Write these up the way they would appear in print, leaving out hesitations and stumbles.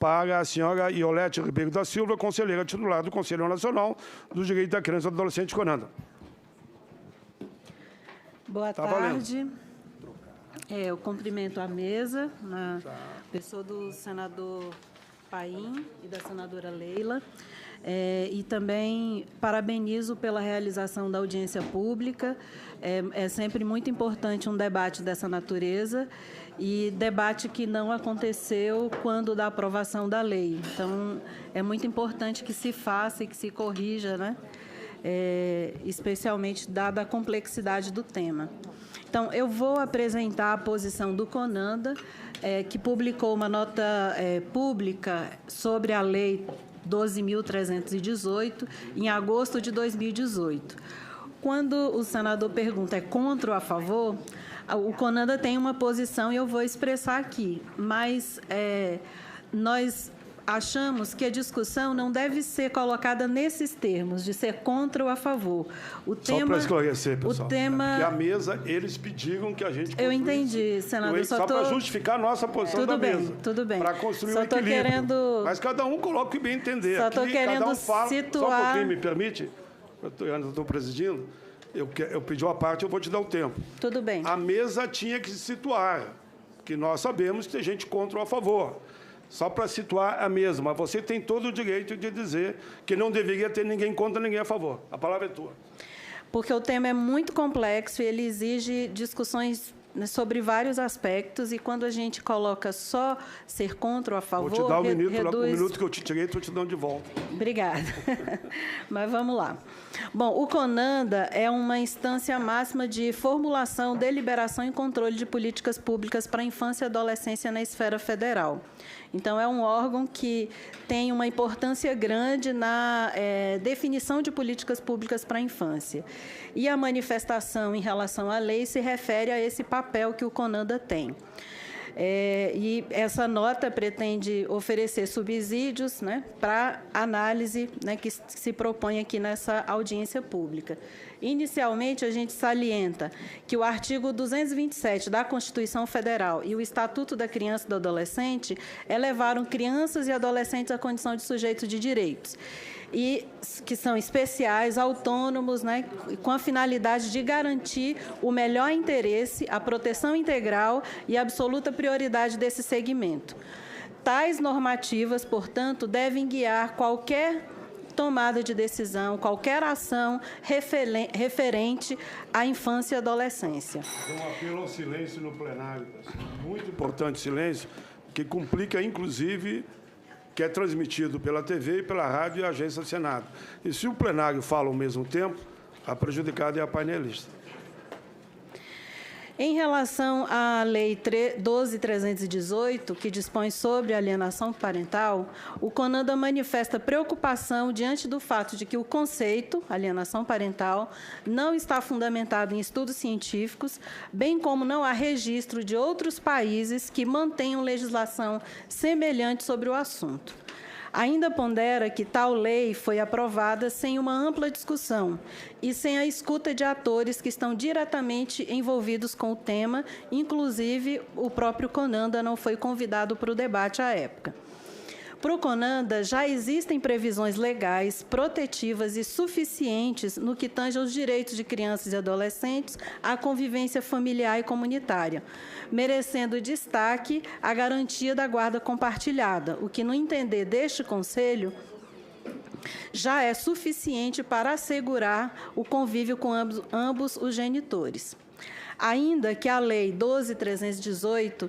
para a senhora Iolete Ribeiro da Silva, conselheira titular do Conselho Nacional do Direito da Criança e do Adolescente, CONANDA. Boa tarde. Eu cumprimento a mesa, na pessoa do senador Paim e da senadora Leila, e também parabenizo pela realização da audiência pública. É sempre muito importante um debate dessa natureza, e debate que não aconteceu quando da aprovação da lei. Então, é muito importante que se faça e que se corrija, né? Especialmente dada a complexidade do tema. Então, eu vou apresentar a posição do CONANDA, que publicou uma nota pública sobre a Lei 12.318, em agosto de 2018. Quando o senador pergunta, é contra ou a favor, o CONANDA tem uma posição e eu vou expressar aqui, mas nós achamos que a discussão não deve ser colocada nesses termos, de ser contra ou a favor. Só para esclarecer, pessoal, que a mesa, eles pediram que a gente... Eu entendi, senador. Só para justificar a nossa posição da mesa. Tudo bem. Para construir um equilíbrio. Mas cada um coloca o que bem entender. Só estou querendo cada um fala, situar... Só um pouquinho, me permite? Eu estou presidindo. Eu pedi uma parte, eu vou te dar o tempo. Tudo bem. A mesa tinha que se situar, que nós sabemos que tem gente contra ou a favor. Só para situar a mesa, mas você tem todo o direito de dizer que não deveria ter ninguém contra, ninguém a favor. A palavra é tua. Porque o tema é muito complexo e ele exige discussões sobre vários aspectos, e quando a gente coloca só ser contra ou a favor... Vou te dar um minuto que eu te tirei, estou te dando de volta. Obrigada. Mas vamos lá. Bom, o CONANDA é uma instância máxima de formulação, deliberação e controle de políticas públicas para a infância e adolescência na esfera federal. Então, é um órgão que tem uma importância grande na definição de políticas públicas para a infância. E a manifestação em relação à lei se refere a esse papel que o CONANDA tem. E essa nota pretende oferecer subsídios, né, para análise, né, que se propõe aqui nessa audiência pública. Inicialmente, a gente salienta que o artigo 227 da Constituição Federal e o Estatuto da Criança e do Adolescente elevaram crianças e adolescentes à condição de sujeitos de direitos, e que são especiais, autônomos, né, com a finalidade de garantir o melhor interesse, a proteção integral e a absoluta prioridade desse segmento. Tais normativas, portanto, devem guiar qualquer tomada de decisão, qualquer ação referente à infância e adolescência. Um apelo ao silêncio no plenário. Muito importante silêncio, que complica, inclusive, que é transmitido pela TV e pela rádio e a agência do Senado. E se o plenário fala ao mesmo tempo, a prejudicada é a painelista. Em relação à Lei 12.318, que dispõe sobre alienação parental, o CONANDA manifesta preocupação diante do fato de que o conceito, alienação parental, não está fundamentado em estudos científicos, bem como não há registro de outros países que mantenham legislação semelhante sobre o assunto. Ainda pondera que tal lei foi aprovada sem uma ampla discussão e sem a escuta de atores que estão diretamente envolvidos com o tema, inclusive o próprio CONANDA não foi convidado para o debate à época. Para o CONANDA, já existem previsões legais, protetivas e suficientes no que tange aos direitos de crianças e adolescentes à convivência familiar e comunitária, merecendo destaque a garantia da guarda compartilhada, o que, no entender deste Conselho, já é suficiente para assegurar o convívio com ambos os genitores. Ainda que a Lei 12.318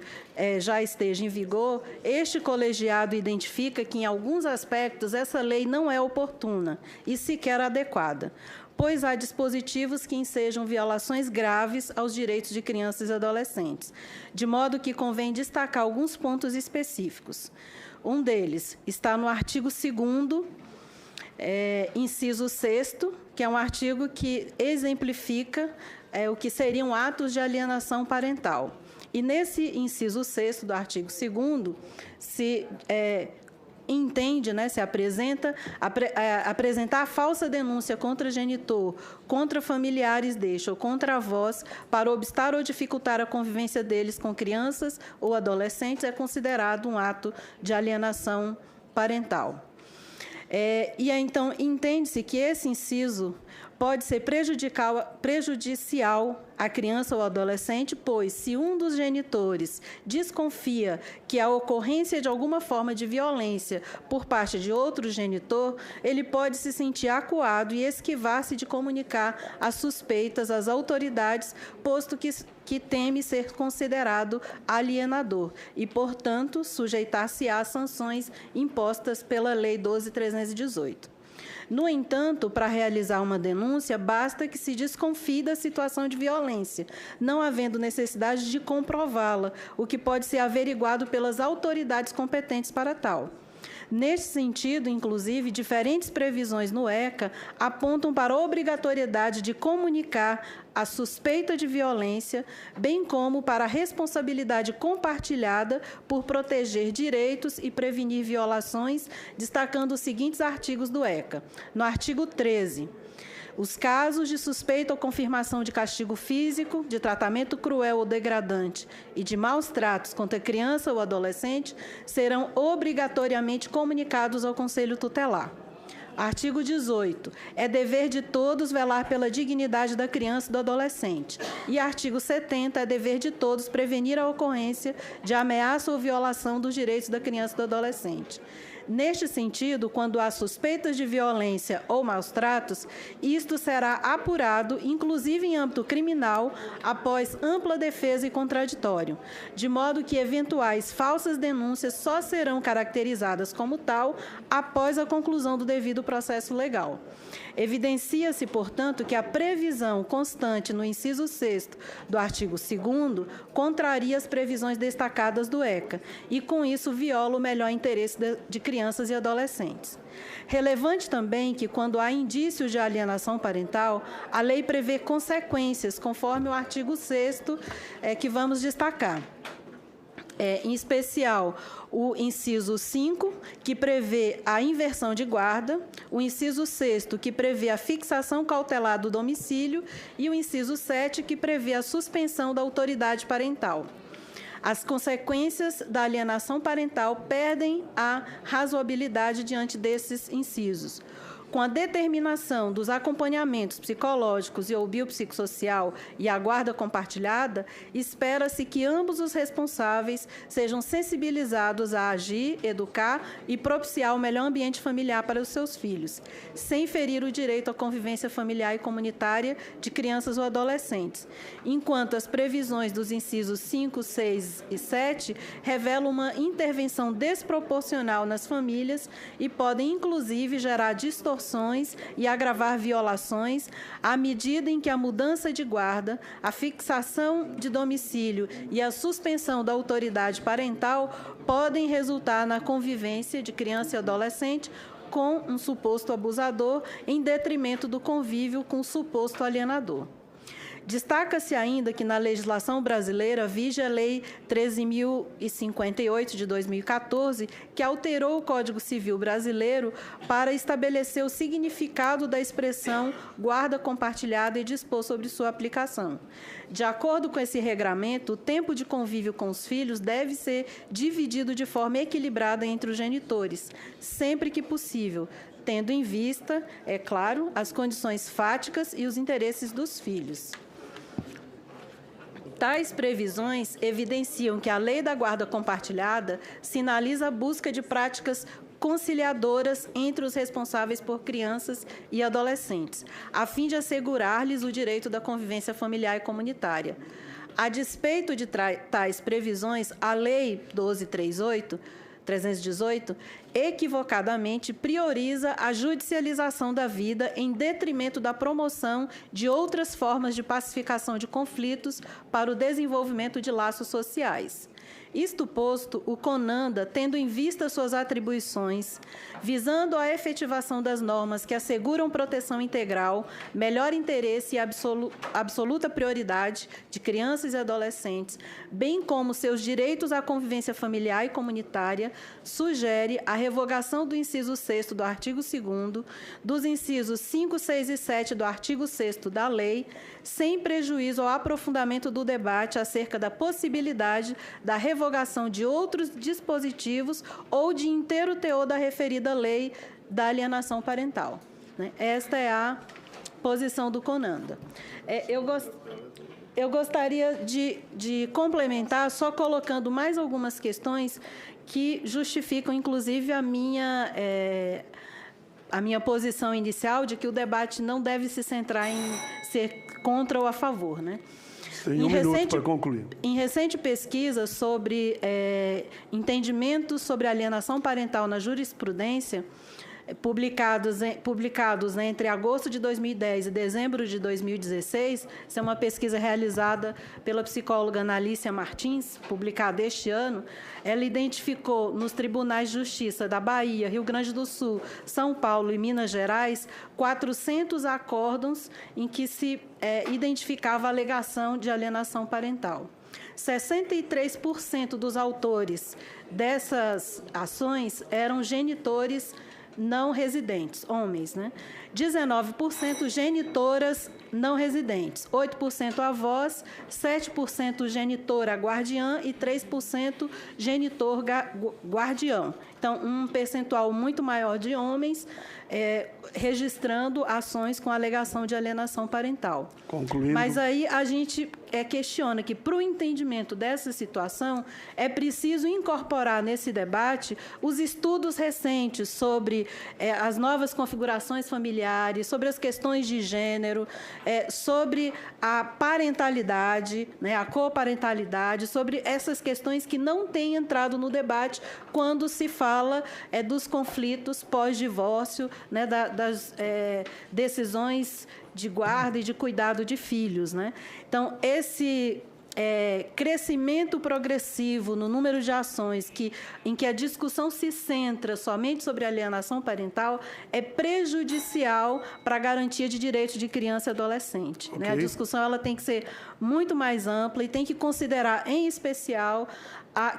já esteja em vigor, este colegiado identifica que, em alguns aspectos, essa lei não é oportuna e sequer adequada, pois há dispositivos que ensejam violações graves aos direitos de crianças e adolescentes, de modo que convém destacar alguns pontos específicos. Um deles está no artigo 2º, inciso 6º, que é um artigo que exemplifica o que seriam atos de alienação parental. E nesse inciso 6º do artigo 2º, se entende, né, se apresentar falsa denúncia contra genitor, contra familiares deste ou contra avós, para obstar ou dificultar a convivência deles com crianças ou adolescentes, é considerado um ato de alienação parental. Então, entende-se que esse inciso pode ser prejudicial à criança ou adolescente, pois, se um dos genitores desconfia que a ocorrência de alguma forma de violência por parte de outro genitor, ele pode se sentir acuado e esquivar-se de comunicar as suspeitas às autoridades, posto que teme ser considerado alienador e, portanto, sujeitar-se-á às sanções impostas pela Lei 12.318. No entanto, para realizar uma denúncia, basta que se desconfie da situação de violência, não havendo necessidade de comprová-la, o que pode ser averiguado pelas autoridades competentes para tal. Neste sentido, inclusive, diferentes previsões no ECA apontam para a obrigatoriedade de comunicar a suspeita de violência, bem como para a responsabilidade compartilhada por proteger direitos e prevenir violações, destacando os seguintes artigos do ECA. No artigo 13, os casos de suspeita ou confirmação de castigo físico, de tratamento cruel ou degradante e de maus tratos contra criança ou adolescente serão obrigatoriamente comunicados ao Conselho Tutelar. Artigo 18. É dever de todos velar pela dignidade da criança e do adolescente. E artigo 70. É dever de todos prevenir a ocorrência de ameaça ou violação dos direitos da criança e do adolescente. Neste sentido, quando há suspeitas de violência ou maus-tratos, isto será apurado, inclusive em âmbito criminal, após ampla defesa e contraditório, de modo que eventuais falsas denúncias só serão caracterizadas como tal após a conclusão do devido processo legal. Evidencia-se, portanto, que a previsão constante no inciso 6º do artigo 2º contraria as previsões destacadas do ECA e, com isso, viola o melhor interesse de crianças e adolescentes. Relevante também que, quando há indícios de alienação parental, a lei prevê consequências, conforme o artigo 6º, que vamos destacar. Em especial, o inciso 5, que prevê a inversão de guarda, o inciso 6º, que prevê a fixação cautelar do domicílio, e o inciso 7, que prevê a suspensão da autoridade parental. As consequências da alienação parental perdem a razoabilidade diante desses incisos. Com a determinação dos acompanhamentos psicológicos e ou biopsicossocial e a guarda compartilhada, espera-se que ambos os responsáveis sejam sensibilizados a agir, educar e propiciar o melhor ambiente familiar para os seus filhos, sem ferir o direito à convivência familiar e comunitária de crianças ou adolescentes, enquanto as previsões dos incisos 5, 6 e 7 revelam uma intervenção desproporcional nas famílias e podem, inclusive, gerar distorções e agravar violações, à medida em que a mudança de guarda, a fixação de domicílio e a suspensão da autoridade parental podem resultar na convivência de criança e adolescente com um suposto abusador, em detrimento do convívio com o suposto alienador. Destaca-se ainda que na legislação brasileira vige a Lei 13.058, de 2014, que alterou o Código Civil brasileiro para estabelecer o significado da expressão guarda compartilhada e dispor sobre sua aplicação. De acordo com esse regramento, o tempo de convívio com os filhos deve ser dividido de forma equilibrada entre os genitores, sempre que possível, tendo em vista, é claro, as condições fáticas e os interesses dos filhos. Tais previsões evidenciam que a Lei da Guarda Compartilhada sinaliza a busca de práticas conciliadoras entre os responsáveis por crianças e adolescentes, a fim de assegurar-lhes o direito da convivência familiar e comunitária. A despeito de tais previsões, a Lei 12.318 equivocadamente prioriza a judicialização da vida em detrimento da promoção de outras formas de pacificação de conflitos para o desenvolvimento de laços sociais. Isto posto, o CONANDA, tendo em vista suas atribuições, visando a efetivação das normas que asseguram proteção integral, melhor interesse e absoluta prioridade de crianças e adolescentes, bem como seus direitos à convivência familiar e comunitária, sugere a revogação do inciso 6º do artigo 2º, dos incisos 5, 6 e 7 do artigo 6º da lei, sem prejuízo ao aprofundamento do debate acerca da possibilidade da revogação de outros dispositivos ou de inteiro teor da referida lei da alienação parental. Esta é a posição do CONANDA. Eu gostaria de complementar, só colocando mais algumas questões que justificam, inclusive, a minha posição inicial de que o debate não deve se centrar em ser contra ou a favor, né? Tem um minuto para concluir. Em recente pesquisa sobre entendimentos sobre alienação parental na jurisprudência, publicados entre agosto de 2010 e dezembro de 2016, essa é uma pesquisa realizada pela psicóloga Analícia Martins, publicada este ano. Ela identificou nos tribunais de justiça da Bahia, Rio Grande do Sul, São Paulo e Minas Gerais 400 acórdãos em que se identificava a alegação de alienação parental. 63% dos autores dessas ações eram genitores não residentes, homens, né? 19% genitoras não residentes, 8% avós, 7% genitora guardiã e 3% genitor guardião. Então, um percentual muito maior de homens registrando ações com alegação de alienação parental. Concluindo. Mas aí a gente questiona que, para o entendimento dessa situação, é preciso incorporar nesse debate os estudos recentes sobre as novas configurações familiares, sobre as questões de gênero, sobre a parentalidade, né, a coparentalidade, sobre essas questões que não têm entrado no debate quando se fala dos conflitos pós-divórcio, né, das decisões de guarda e de cuidado de filhos, né? Então, esse crescimento progressivo no número de ações em que a discussão se centra somente sobre alienação parental é prejudicial para a garantia de direitos de criança e adolescente. Okay. Né? A discussão ela tem que ser muito mais ampla e tem que considerar, em especial,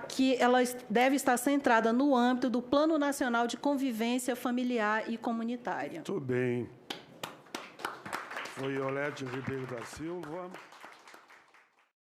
que ela deve estar centrada no âmbito do Plano Nacional de Convivência Familiar e Comunitária. Muito bem. Foi Iolete Ribeiro da Silva.